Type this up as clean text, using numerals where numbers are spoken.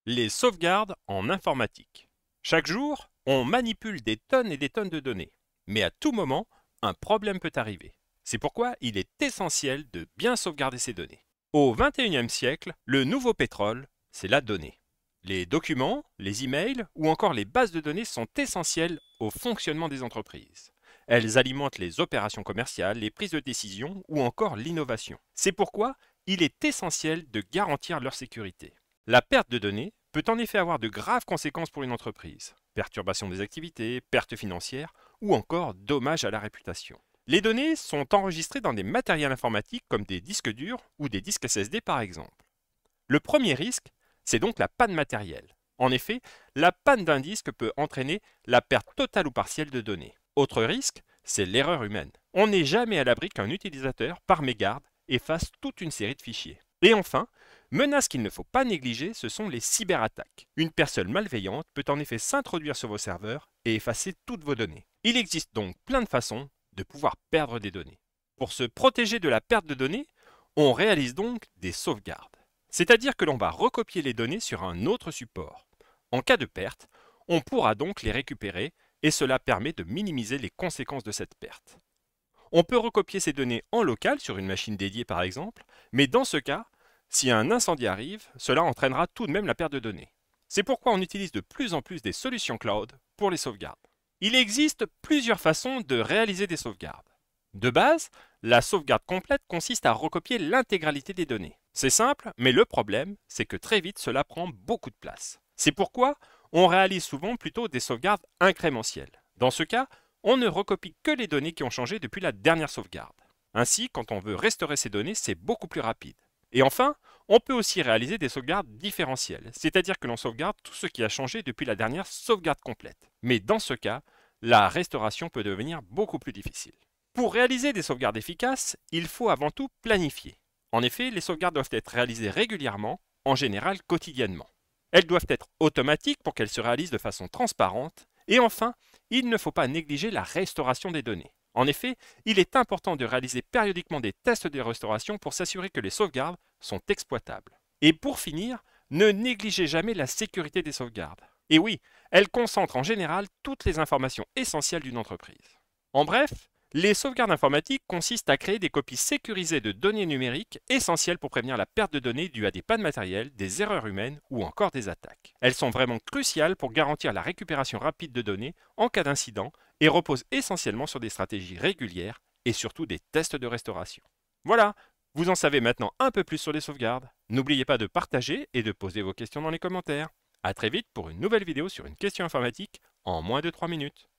Les sauvegardes en informatique. Chaque jour, on manipule des tonnes et des tonnes de données. Mais à tout moment, un problème peut arriver. C'est pourquoi il est essentiel de bien sauvegarder ces données. Au XXIe siècle, le nouveau pétrole, c'est la donnée. Les documents, les emails ou encore les bases de données sont essentielles au fonctionnement des entreprises. Elles alimentent les opérations commerciales, les prises de décision ou encore l'innovation. C'est pourquoi il est essentiel de garantir leur sécurité. La perte de données peut en effet avoir de graves conséquences pour une entreprise. Perturbation des activités, pertes financières ou encore dommages à la réputation. Les données sont enregistrées dans des matériels informatiques comme des disques durs ou des disques SSD par exemple. Le premier risque, c'est donc la panne matérielle. En effet, la panne d'un disque peut entraîner la perte totale ou partielle de données. Autre risque, c'est l'erreur humaine. On n'est jamais à l'abri qu'un utilisateur, par mégarde, efface toute une série de fichiers. Et enfin, menace qu'il ne faut pas négliger, ce sont les cyberattaques. Une personne malveillante peut en effet s'introduire sur vos serveurs et effacer toutes vos données. Il existe donc plein de façons de pouvoir perdre des données. Pour se protéger de la perte de données, on réalise donc des sauvegardes. C'est-à-dire que l'on va recopier les données sur un autre support. En cas de perte, on pourra donc les récupérer et cela permet de minimiser les conséquences de cette perte. On peut recopier ces données en local sur une machine dédiée par exemple, mais dans ce cas, si un incendie arrive, cela entraînera tout de même la perte de données. C'est pourquoi on utilise de plus en plus des solutions cloud pour les sauvegardes. Il existe plusieurs façons de réaliser des sauvegardes. De base, la sauvegarde complète consiste à recopier l'intégralité des données. C'est simple, mais le problème, c'est que très vite cela prend beaucoup de place. C'est pourquoi on réalise souvent plutôt des sauvegardes incrémentielles. Dans ce cas, on ne recopie que les données qui ont changé depuis la dernière sauvegarde. Ainsi, quand on veut restaurer ces données, c'est beaucoup plus rapide. Et enfin, on peut aussi réaliser des sauvegardes différentielles, c'est-à-dire que l'on sauvegarde tout ce qui a changé depuis la dernière sauvegarde complète. Mais dans ce cas, la restauration peut devenir beaucoup plus difficile. Pour réaliser des sauvegardes efficaces, il faut avant tout planifier. En effet, les sauvegardes doivent être réalisées régulièrement, en général quotidiennement. Elles doivent être automatiques pour qu'elles se réalisent de façon transparente. Et enfin, il ne faut pas négliger la restauration des données. En effet, il est important de réaliser périodiquement des tests de restauration pour s'assurer que les sauvegardes sont exploitables. Et pour finir, ne négligez jamais la sécurité des sauvegardes. Et oui, elles concentrent en général toutes les informations essentielles d'une entreprise. En bref, les sauvegardes informatiques consistent à créer des copies sécurisées de données numériques essentielles pour prévenir la perte de données due à des pannes matérielles, des erreurs humaines ou encore des attaques. Elles sont vraiment cruciales pour garantir la récupération rapide de données en cas d'incident et reposent essentiellement sur des stratégies régulières et surtout des tests de restauration. Voilà, vous en savez maintenant un peu plus sur les sauvegardes. N'oubliez pas de partager et de poser vos questions dans les commentaires. A très vite pour une nouvelle vidéo sur une question informatique en moins de 3 minutes.